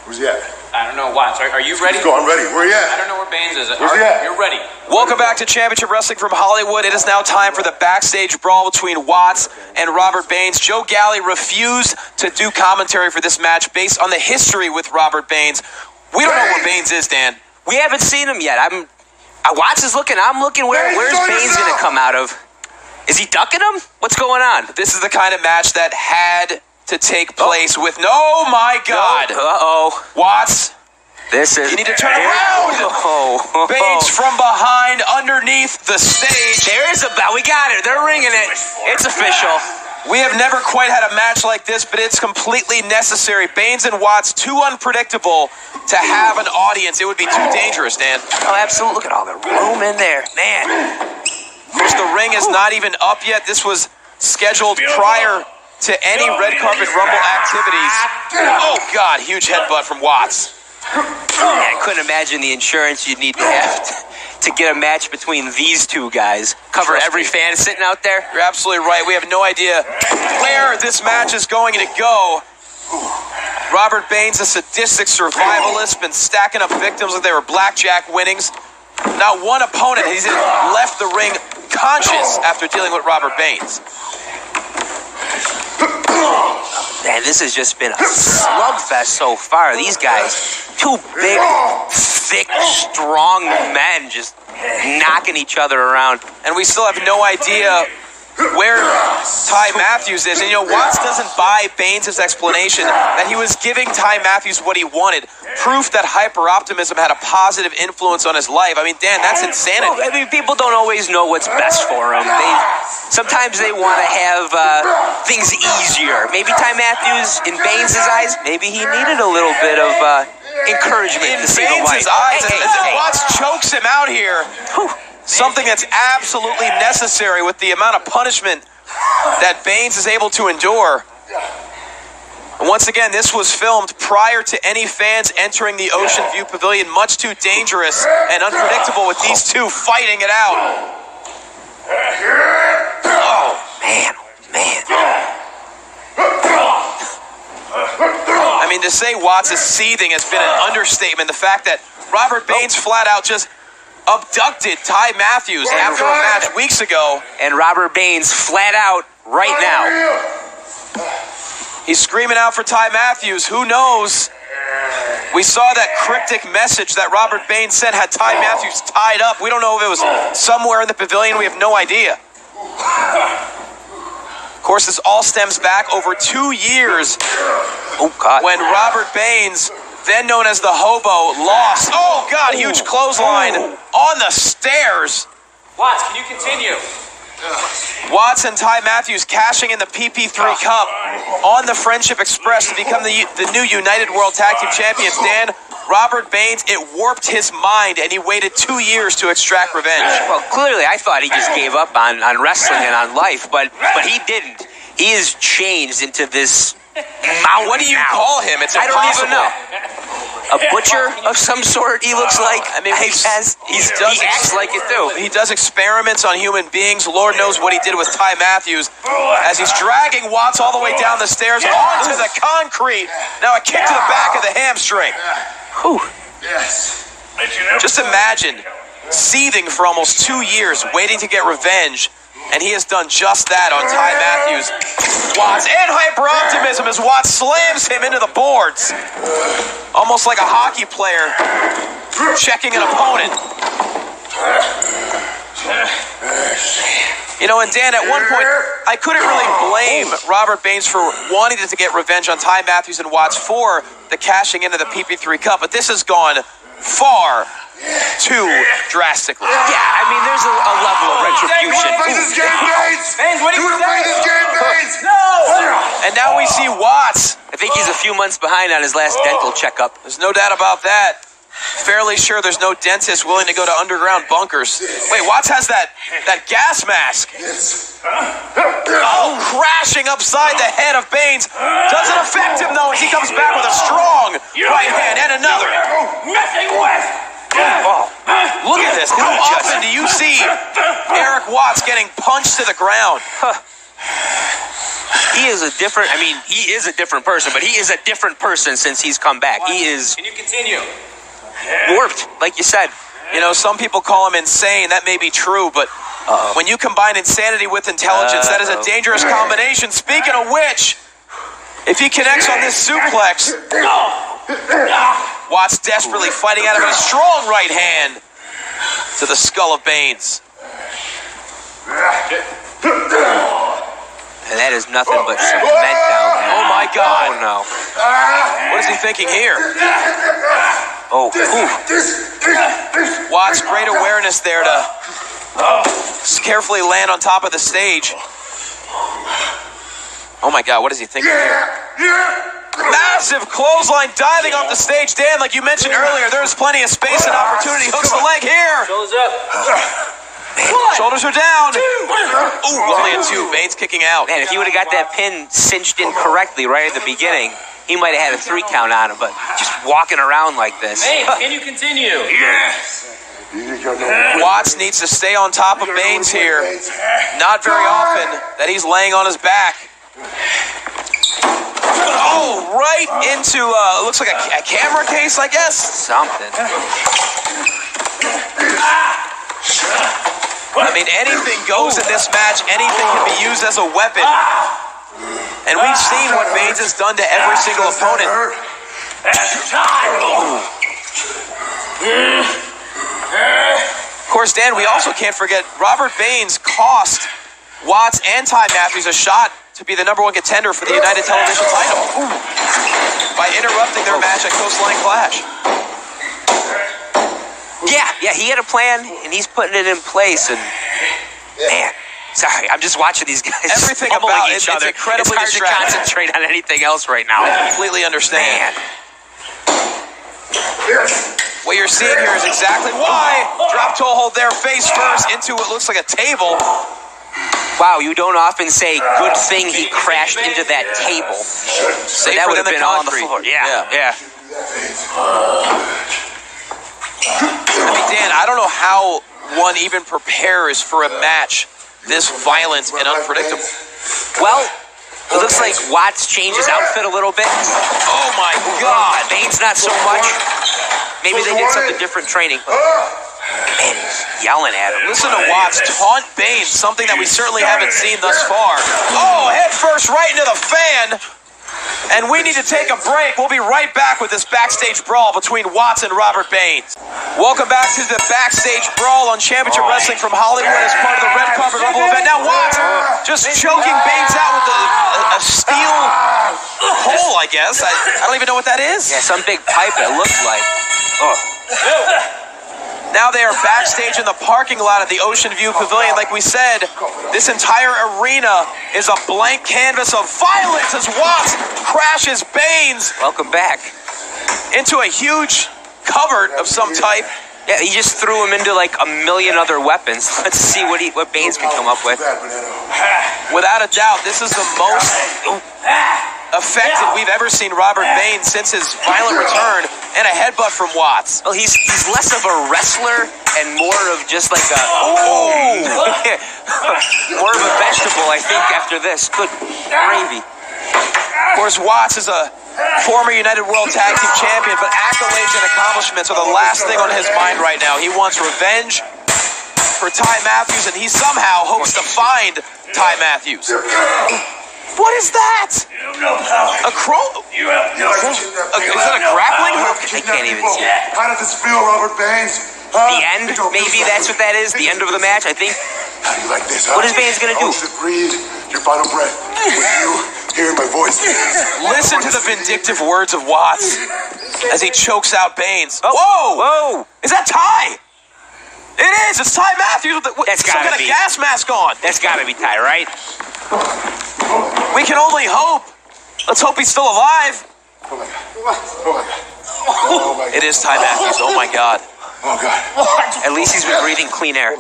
Where's he at? I don't know, Watts. Are you ready? Let's go, I'm ready. Where he at? I don't know where Baines is. Where's he at? You're ready. Welcome back to Championship Wrestling from Hollywood. It is now time for the backstage brawl between Watts and Robert Baines. Joe Galli refused to do commentary for this match based on the history with Robert Baines. We don't know where Baines is, Dan. We haven't seen him yet. Watts is looking. I'm looking. Where's Baines going to come out of? Is he ducking him? What's going on? This is the kind of match that had to take place with... Oh, my God. Uh-oh. Watts. This is... You need to turn around. Oh. Baines from behind, underneath the stage. There's a bell. We got it. They're ringing it. It's official. We have never quite had a match like this, but it's completely necessary. Baines and Watts, too unpredictable to have an audience. It would be too dangerous, Dan. Oh, absolutely. Look at all the room in there. Man. Of course, the ring is not even up yet. This was scheduled prior to any red carpet rumble activities. Oh, God, huge headbutt from Watts. I couldn't imagine the insurance you'd need to have to get a match between these two guys. Cover every fan sitting out there. You're absolutely right. We have no idea where this match is going to go. Robert Baines, a sadistic survivalist, been stacking up victims like they were blackjack winnings. Not one opponent has left the ring conscious after dealing with Robert Baines. Man, this has just been a slugfest so far. These guys, two big, thick, strong men just knocking each other around. And we still have no idea where Ty Matthews is. And, Watts doesn't buy Baines' explanation that he was giving Ty Matthews what he wanted. Proof that hyper-optimism had a positive influence on his life. I mean, Dan, that's insanity. Well, people don't always know what's best for them. Sometimes they want to have things easier. Maybe Ty Matthews, in Baines' eyes, maybe he needed a little bit of encouragement to see the light. In Baines' eyes, as Watts chokes him out here. Something that's absolutely necessary with the amount of punishment that Baines is able to endure. And once again, this was filmed prior to any fans entering the Ocean View Pavilion. Much too dangerous and unpredictable with these two fighting it out. Oh, man. I mean, to say Watts is seething has been an understatement. The fact that Robert Baines flat out just abducted Ty Matthews after a match weeks ago. And Robert Baines flat out right now. He's screaming out for Ty Matthews. Who knows? We saw that cryptic message that Robert Baines sent had Ty Matthews tied up. We don't know if it was somewhere in the pavilion. We have no idea. Of course, this all stems back over 2 years when Robert Baines, then known as the Hobo, lost. Oh, God, huge clothesline on the stairs. Watts, can you continue? Watts and Ty Matthews cashing in the PP3 Cup on the Friendship Express to become the new United World Tag Team Champions. Dan, Robert Baines, it warped his mind, and he waited 2 years to extract revenge. Well, clearly, I thought he just gave up on wrestling and on life, but he didn't. He is changed into this... What do you call him? It's I impossible. don't even know. A butcher of some sort, he looks like. I mean, he acts like it too. He does experiments on human beings. Lord knows what he did with Ty Matthews as he's dragging Watts all the way down the stairs onto the concrete. Now a kick to the back of the hamstring. Whew. Yes. Just imagine seething for almost 2 years, waiting to get revenge. And he has done just that on Ty Matthews. Watts and hyper-optimism as Watts slams him into the boards. Almost like a hockey player checking an opponent. And Dan, at one point, I couldn't really blame Robert Baines for wanting to get revenge on Ty Matthews and Watts for the cashing into the PP3 Cup, but this has gone far too drastically. Yeah, I mean, there's a level of retribution. Baines, what do you say? No! And now we see Watts. I think he's a few months behind on his last dental checkup. There's no doubt about that. Fairly sure there's no dentist willing to go to underground bunkers. Wait, Watts has that gas mask. Oh, crashing upside the head of Baines. Doesn't affect him, though, as he comes back with a strong right hand and another. Oh, look at this. How often do you see Eric Watts getting punched to the ground? He is a different, I mean, he is a different person, but he is a different person since he's come back. He is Can you continue? warped, like you said. You know, some people call him insane. That may be true, but when you combine insanity with intelligence, that is a dangerous combination. Speaking of which, if he connects on this suplex, Watts desperately fighting out of a strong right hand to the skull of Baines. And that is nothing but cement down there. Oh my God. Oh no. What is he thinking here? Oh, ooh. Watts, great awareness there to carefully land on top of the stage. Oh my God, what is he thinking here? Massive clothesline diving off the stage. Dan, like you mentioned earlier, there's plenty of space and opportunity. Hooks the leg here. Shoulders up. Shoulders are down. Ooh, only a 2. Baines kicking out. Man, if he would have got that pin cinched in correctly right at the beginning, he might have had a 3 count on him, but just walking around like this. Baines, can you continue? Watts needs to stay on top of Baines here. Not very often that he's laying on his back. Oh, right into, looks like a camera case, I guess. Something. I mean, anything goes in this match. Anything can be used as a weapon. And we've seen what Baines has done to every single opponent. Of course, Dan, we also can't forget Robert Baines cost Watts and Ty Matthews a shot to be the #1 contender for the United Television title by interrupting their match at Coastline Clash. Yeah, he had a plan, and he's putting it in place, and man, sorry, I'm just watching these guys Everything pummeling about each it, other. it's incredibly It's hard to distracting. concentrate on anything else right now. I completely understand. Man. What you're seeing here is exactly why. Drop toe hold there, face first, into what looks like a table. Wow, you don't often say, good thing he crashed into that table. Safer That would than have the been on the concrete. floor. Yeah. I mean, Dan, I don't know how one even prepares for a match this violent and unpredictable. Well, it looks like Watts changed his outfit a little bit. Oh my God. Baines not so much. Maybe they did something different training. And he's yelling at him. Listen to Watts taunt Baines, something that we certainly haven't seen thus far. Oh, head first right into the fan. And we need to take a break. We'll be right back with this backstage brawl between Watts and Robert Baines. Welcome back to the backstage brawl on Championship Wrestling from Hollywood as part of the Red Carpet Rumble event. Now Watts just choking Baines out with a steel hole, I guess. I don't even know what that is. Yeah, some big pipe it looked like. Now they are backstage in the parking lot at the Ocean View Pavilion. Like we said, this entire arena is a blank canvas of violence as Watts crashes Baines Welcome back. into a huge cupboard of some type. Yeah, he just threw him into like a million other weapons. Let's see what Baines can come up with. Without a doubt, this is the most effective we've ever seen Robert Baines since his violent return, and a headbutt from Watts. Well, he's less of a wrestler and more of just like a more of a vegetable, I think, after this. Good gravy. Of course, Watts is a former United World Tag Team Champion, but accolades and accomplishments are the last thing on his mind right now. He wants revenge for Ty Matthews, and he somehow hopes to find Ty Matthews. What is that? A crow? You have no Is that a grappling hook? I can't even see it. How does this feel, Robert Baines? The end? Maybe that's what that is? The end of the match? I think. How do you like this, huh? What is Baines gonna do? I want you to breathe your final breath with you hearing my voice. Listen to the vindictive words of Watts as he chokes out Baines. Oh. Whoa! Whoa! Is that Ty? It is! It's Ty Matthews with That's some gotta kind of be. gas mask on. That's gotta be Ty, right? We can only hope. Let's hope he's still alive. Oh my God. Oh my God. It is Ty Matthews. Oh my God. Oh God. At least he's been breathing clean air.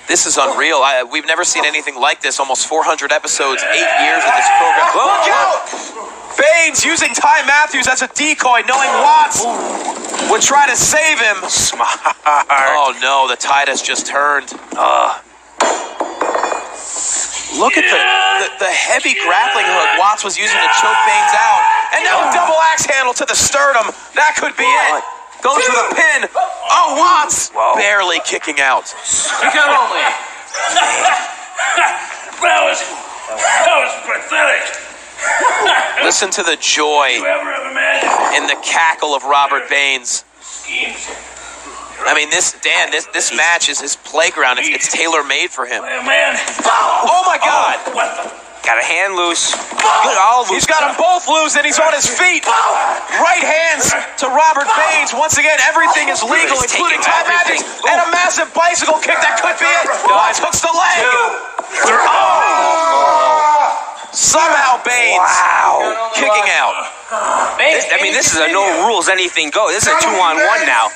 This is unreal. We've never seen anything like this. Almost 400 episodes, 8 years of this program. Look out! Baines using Ty Matthews as a decoy, knowing Watts would try to save him. Smart. Oh no, the tide has just turned. Look at the heavy grappling hook Watts was using to choke Baines out. And now double axe handle to the sternum. That could be it. Goes for the pin. Oh, Watts barely kicking out. You can only. That was pathetic. Listen to the joy in the cackle of Robert Baines. I mean, this match is his playground. It's tailor-made for him. Oh, my God. Got a hand loose. Good, all loose. He's got them both loose, and he's on his feet. Right hands to Robert Baines. Once again, everything is legal, including Ty Matthews. And a massive bicycle kick. That could be it. Watts hooks the leg. Somehow Baines kicking out. I mean, this is a no rules, anything go. This is a 2-on-1 now.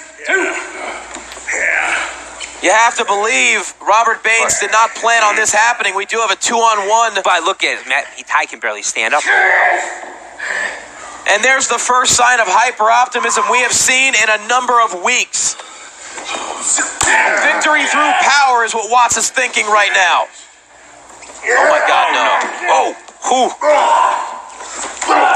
You have to believe Robert Baines did not plan on this happening. We do have a 2-on-1. But look at Matt. Ty can barely stand up. And there's the first sign of hyper-optimism we have seen in a number of weeks. Victory through power is what Watts is thinking right now. Oh, my God, no.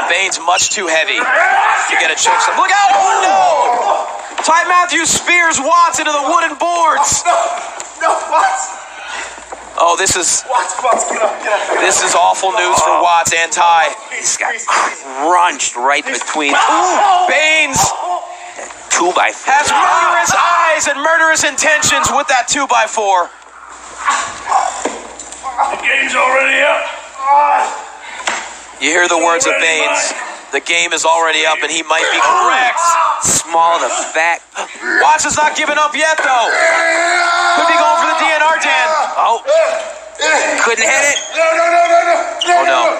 Baines much too heavy to get a choke. Look out! Oh, no! Ty Matthews spears Watts into the wooden boards. No, Watts. Oh, this is Get up. this is awful news for Watts and Ty. He's got crunched right between. Baines 2x4. has murderous eyes and murderous intentions with that 2x4. The game's already up. You hear the words of Baines. The game is already up, and he might be correct. Small the fat. Watts is not giving up yet, though. Could be going for the DNR, Dan. Oh, couldn't hit it. No.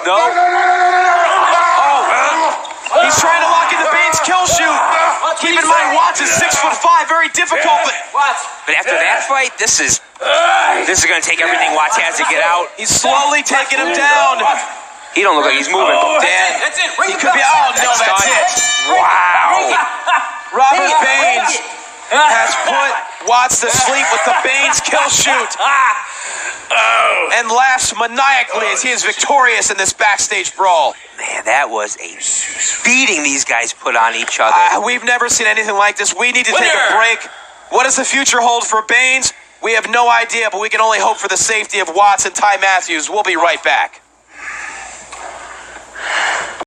He's trying to lock in the Baines kill shoot. Keep in mind, Watts is 6'5", very difficult. But after that fight, this is going to take everything Watts has to get out. He's slowly taking him down. He don't look like he's moving. Dan, That's it. he could be. Oh no, that's it. Wow. Robert Baines has put Watts to sleep with the Baines kill shoot, and laughs maniacally as he is victorious in this backstage brawl. Man, that was a beating these guys put on each other. We've never seen anything like this. We need to take a break. What does the future hold for Baines? We have no idea, but we can only hope for the safety of Watts and Ty Matthews. We'll be right back.